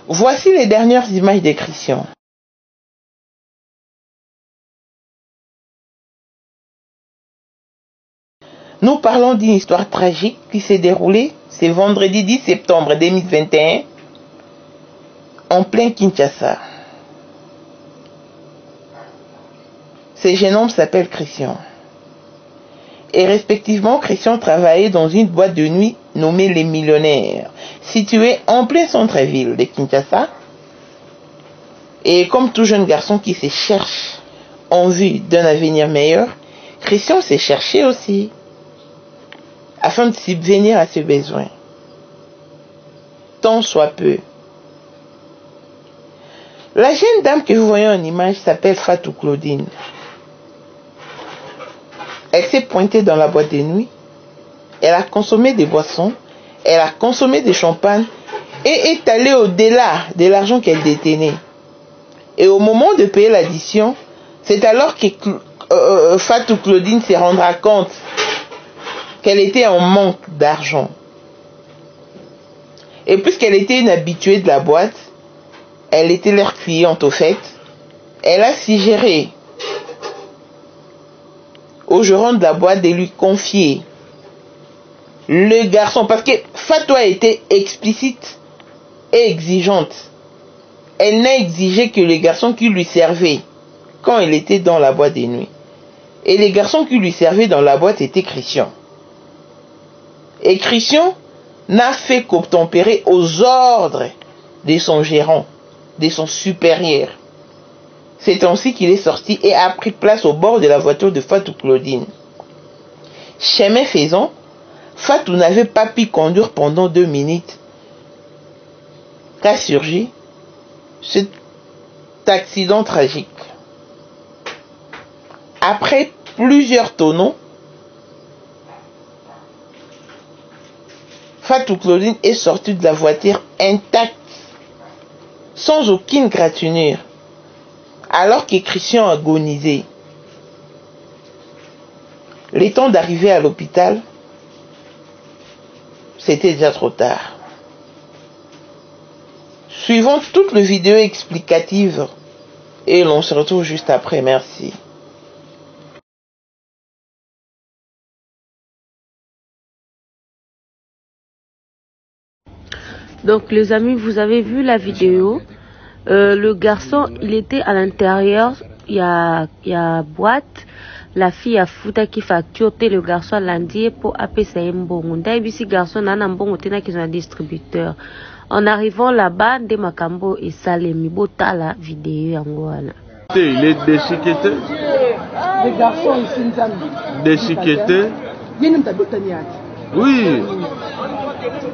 Voici les dernières images de Christian. Nous parlons d'une histoire tragique qui s'est déroulée ce vendredi 10 septembre 2021 en plein Kinshasa. Ce jeune homme s'appelle Christian. Et respectivement, Christian travaillait dans une boîte de nuit nommée Les Millionnaires, située en plein centre-ville de Kinshasa. Et comme tout jeune garçon qui se cherche en vue d'un avenir meilleur, Christian s'est cherché aussi, afin de subvenir à ses besoins, tant soit peu. La jeune dame que vous voyez en image s'appelle Fatou Claudine. Elle s'est pointée dans la boîte de nuit, elle a consommé des boissons, elle a consommé des champagnes et est allée au-delà de l'argent qu'elle détenait. Et au moment de payer l'addition, c'est alors que Fatou Claudine se rendra compte qu'elle était en manque d'argent. Et puisqu'elle était une habituée de la boîte, elle était leur cliente au fait, elle a suggéré au gérant de la boîte de lui confier le garçon, parce que Fatou a été explicite et exigeante. Elle n'a exigé que les garçons qui lui servaient quand elle était dans la boîte de nuit. Et les garçons qui lui servaient dans la boîte étaient Christian. Et Christian n'a fait qu'obtempérer aux ordres de son gérant, de son supérieur. C'est ainsi qu'il est sorti et a pris place au bord de la voiture de Fatou Claudine. Chemin faisant, Fatou n'avait pas pu conduire pendant 2 minutes qu'a surgi cet accident tragique. Après plusieurs tonneaux, Fatou Claudine est sortie de la voiture intacte, sans aucune gratinure, alors que Christian agonisait. Le temps d'arriver à l'hôpital, c'était déjà trop tard. Suivons toute la vidéo explicative et l'on se retrouve juste après. Merci. Donc les amis, vous avez vu la vidéo. Le garçon, il était à l'intérieur, il y a boîte. La fille a foutu qui facture, le garçon a lundi pour appeler ça un bon. D'ailleurs, garçon n'a un bon qui est un distributeur. En arrivant là-bas, de Makambo et Salemi bota la vidéo en Goana. Il est déchiqueté. Les garçons ici, déchiqueté. Oui.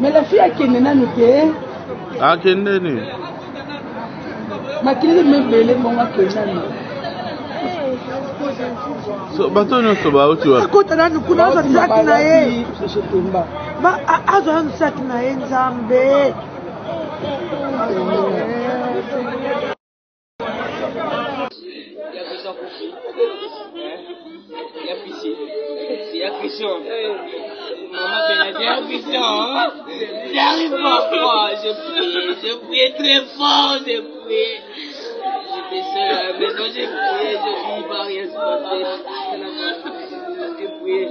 Mais la fille a qui est nana à Kendeni. Ma clé même belle, mon Kendani. So, bateau non so ba uti wa. Écoute, là nous connaissons ça nae. Ba azo ça nae Nzambe. Il y a Christian. Maman Bénadia, Christian. J'arrive pas moi. Je prie très fort, je prie. J'étais seul à la maison, j'ai prié, je dis pas rien se passer. J'ai prié.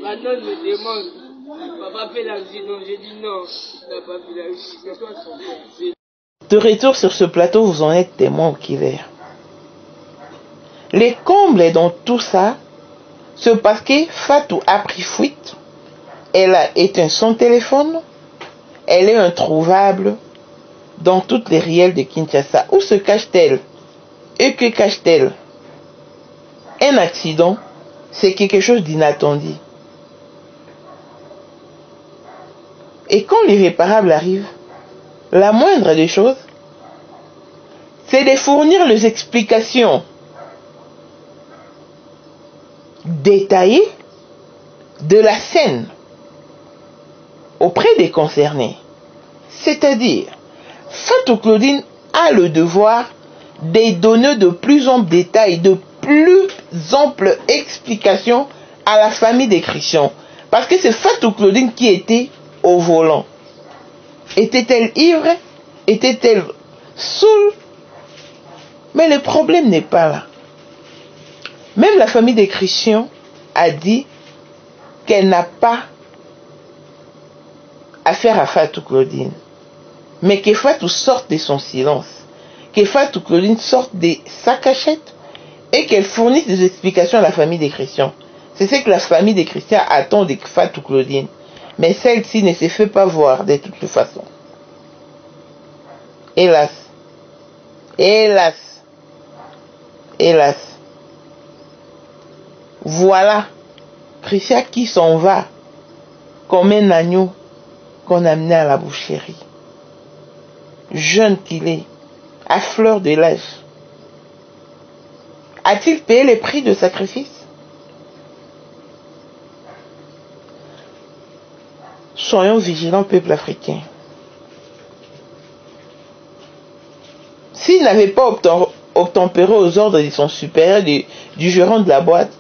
Brandon me demande, papa fait la visite, donc j'ai dit non, il n'a pas fait la visite, c'est toi son père. De retour sur ce plateau, vous en êtes témoin oculaire. Les combles dans tout ça, c'est parce que Fatou a pris fuite, elle a éteint son téléphone, elle est introuvable dans toutes les ruelles de Kinshasa. Où se cache-t-elle? Et que cache-t-elle? Un accident, c'est quelque chose d'inattendu. Et quand l'irréparable arrive, la moindre des choses, c'est de fournir les explications détaillées de la scène auprès des concernés. C'est-à-dire, Fatou Claudine a le devoir de donner de plus amples détails, de plus amples explications à la famille des Christians. Parce que c'est Fatou Claudine qui était au volant. Était-elle ivre? était-elle saoule? Mais le problème n'est pas là. Même la famille des Christian a dit qu'elle n'a pas affaire à Fatou Claudine. Mais que Fatou sorte de son silence. Que Fatou Claudine sorte de sa cachette et qu'elle fournisse des explications à la famille des Christians. C'est ce que la famille des Christians attend de Fatou Claudine. Mais celle-ci ne se fait pas voir de toute façon. Hélas. Hélas. Hélas. Voilà Christian qui s'en va comme un agneau qu'on a amené à la boucherie. Jeune qu'il est, à fleur de l'âge. A-t-il payé les prix de sacrifice? Soyons vigilants, peuple africain. S'il n'avait pas obtempéré aux ordres de son supérieur, du gérant de la boîte,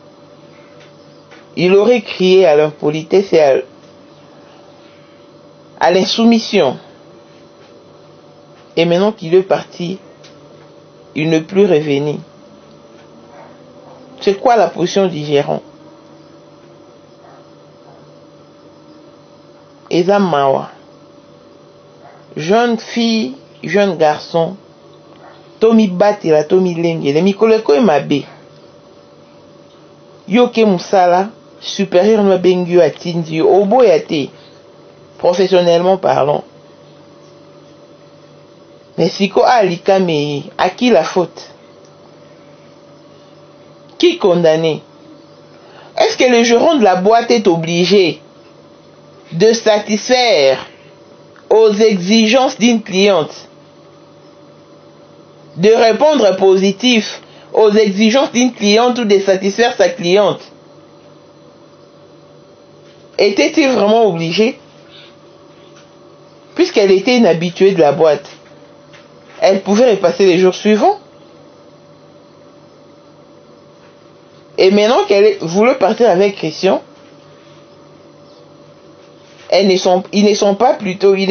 il aurait crié à l'impolitesse et à l'insoumission. Et maintenant qu'il est parti, il ne plus revenu. C'est quoi la position du gérant? Eza mawa. Jeune fille, jeune garçon, Tomi batela, Tomi lengele, mikoleko mabe. Yoke musala, supérieur no bengu atindi, obo yate, professionnellement parlant. Mais siko alika meye, à qui la faute? Qui condamné? Est-ce que le gérant de la boîte est obligé de satisfaire aux exigences d'une cliente, de répondre positif aux exigences d'une cliente ou de satisfaire sa cliente? Était-il vraiment obligé? Puisqu'elle était une habituée de la boîte, elle pouvait repasser les jours suivants. Et maintenant qu'elle voulait partir avec Christian, ils ne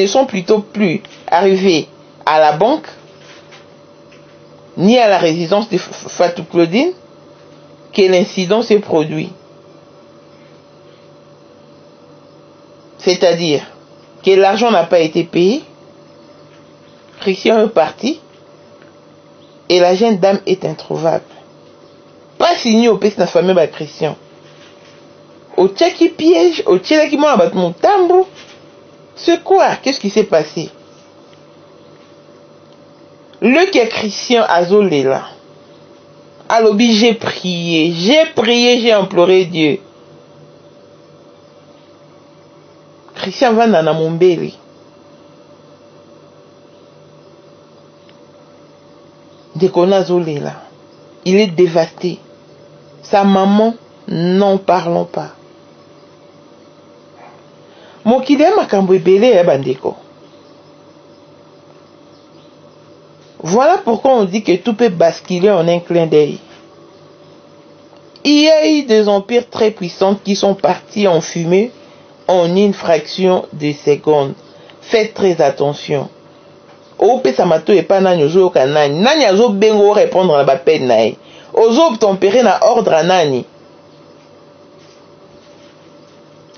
sont plutôt plus arrivés à la banque, ni à la résidence de Fatou Claudine, que l'incident s'est produit. C'est-à-dire que l'argent n'a pas été payé, Christian est parti, et la jeune dame est introuvable. Pas signé au pays de la famille de Christian. Au tchaki piège, au tchaki m'a battu mon tambour. C'est quoi? Qu'est-ce qui s'est passé? Le que Christian Azolé là. Alors, j'ai prié, j'ai imploré Dieu. Christian va dans mon belly. Dès qu'on a Azolé là, il est dévasté. Sa maman, n'en parlons pas. Mokili makambo ebele bandeko. Voilà pourquoi on dit que tout peut basculer en un clin d'œil. Il y a eu des empires très puissants qui sont partis en fumée en une fraction de seconde. Faites très attention. Ope samato et pas nani ozo kanani. Nani azo bengo répondre à la peine nae. Ozo obtempérer na ordre à nani.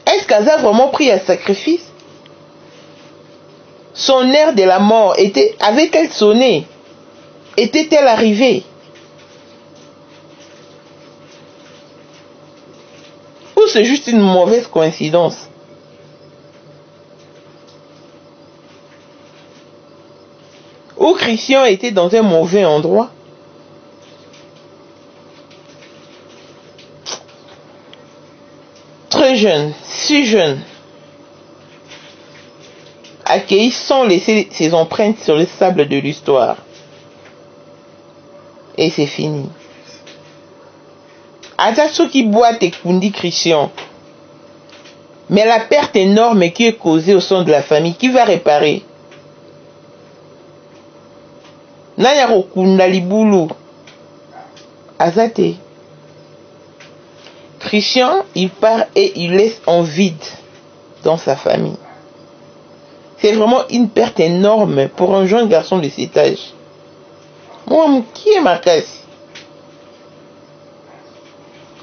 Est-ce qu'Aza a vraiment pris un sacrifice? Son air de la mort avait-elle sonné? Était-elle arrivée? Ou c'est juste une mauvaise coïncidence? Ou Christian était dans un mauvais endroit? Très jeune, si jeune, accueilli sans laisser ses empreintes sur le sable de l'histoire. Et c'est fini. Attention qui boite et kundi Christian. Mais la perte énorme qui est causée au sein de la famille, qui va réparer? Nayaro kunda libulu. Azate. Christian, il part et il laisse en vide dans sa famille. C'est vraiment une perte énorme pour un jeune garçon de cet âge. Moi, qui est Makasi?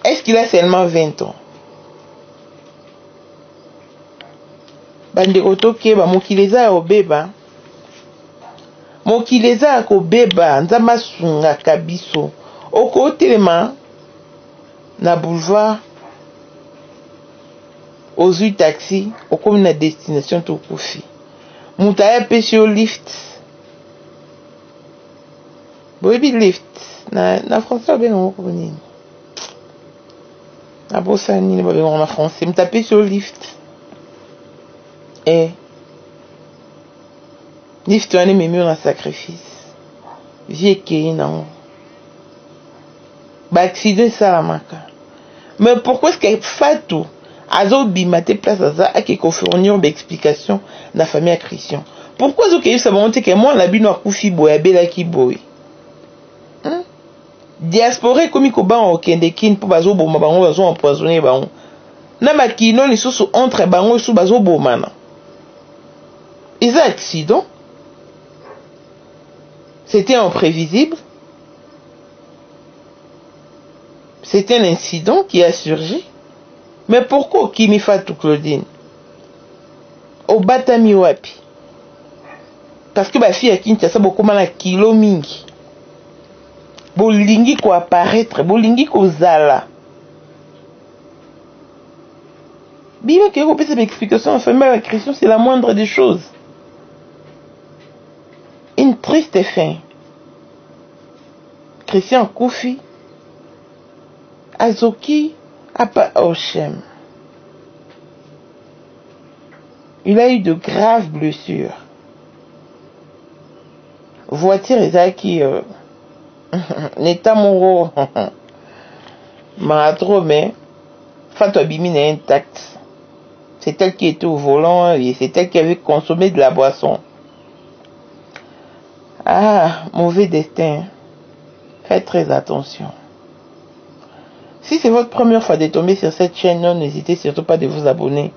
Est-ce qu'il a seulement 20 ans? Bandeko tokeba mokili eza ya obeba. Mokili eza ya kobeba, nzambe asungaka biso. Okotelema na boulevard ozwi taxi, okomi na destination tokufi. Mutu ayapesi yo lift. Boyebi lift na français obenga moko nini? Na bosa nini babenga na français? Mutu apesi yo lift. Lift wana ememi yo na sacrifice. Vie ekei nango. Ba-accident esalamaka. Mais pourquoi est-ce que Fatou azobima te place aza akeko fournir d'explication na famille à Christian? Pourquoi azokei sa bonté que moi la bino akufi boya belaki boy? Diaspora komi ko ba okende kin po bazo boma bango bazo empoisonner bango. Na makino lisusu entre bango sous bazo bomana. Ils ont accident. C'était imprévisible. C'était un incident qui a surgi. Mais pourquoi Kimi Fatou Claudine? Au Batami wapi? Parce que ma fille a Kinshasa beaucoup mal à kilo mingi. Bolingi ko apparaître, bolingi ko zala. Bien que vous puissiez m'explication en famille avec Christian, c'est la moindre des choses. Une triste fin. Christian Koufi, Azoki, Apa Oshem. Il a eu de graves blessures. Voiture Ezaki, Neta Moro, Maratro, mais Fatou Abimine est intacte. C'est elle qui était au volant et c'est elle qui avait consommé de la boisson. Ah, mauvais destin. Faites très attention. Si c'est votre première fois de tomber sur cette chaîne, n'hésitez surtout pas de vous abonner.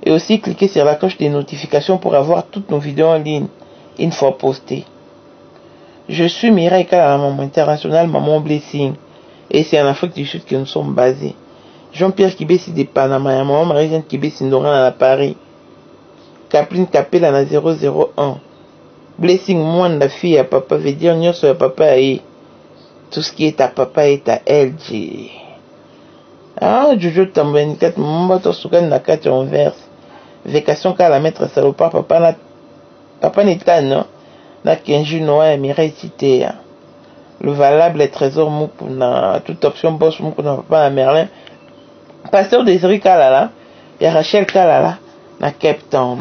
Et aussi cliquez sur la cloche des notifications pour avoir toutes nos vidéos en ligne une fois postées. Je suis Mireille Kala, maman internationale, maman Blessing. Et c'est en Afrique du Sud que nous sommes basés. Jean-Pierre Kibesi de Panama, maman Marie-Jeanne Kibesi Ndoran à Paris. Kapline Kapela na 001. Blessing, moi, la fille à papa, veut dire, nous sur papa et tout ce qui est à papa est à LG. Ah, Jojo Tambani 4, maman, toi, soukan na 4 en verse. Vécation qu'à la mettre salopard, papa n'est pas, non? Na Kenju Noa et Mireille Cité. Le valable est trésor mou pour toute option boss mou pour papa à Merlin. Pasteur Désiré Kalala, et Rachel Kalala, na Cape Town.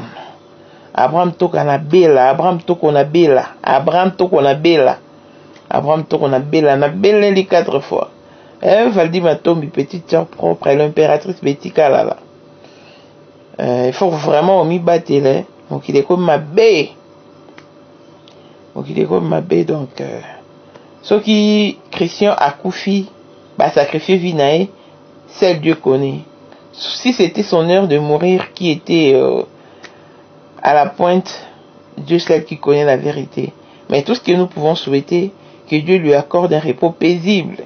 Abraham Toko na Bela, Abraham Toko na Bela, Abraham Toko na Bela, Abraham Toko na Bela, na Bela les 4 fois. Valdi Matombi, petite sœur propre, et l'impératrice Betty Kalala. Il faut vraiment m'y battre, donc il est comme ma baie. Donc il est comme ma baie, donc. Ce qui Christian a Koufi, bah sacrifié Vinae, celle Dieu connaît. Si c'était son heure de mourir qui était à la pointe, Dieu seul qui connaît la vérité. Mais tout ce que nous pouvons souhaiter, que Dieu lui accorde un repos paisible.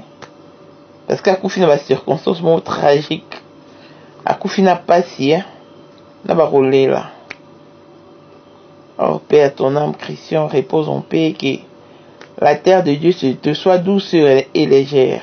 Parce qu'Akoufi n'a pas de circonstances tragiques. Akoufi n'a pas si, hein. N'a pas roulé là. Oh, paix à ton âme, Christian, repose en paix, que la terre de Dieu te soit douce et légère.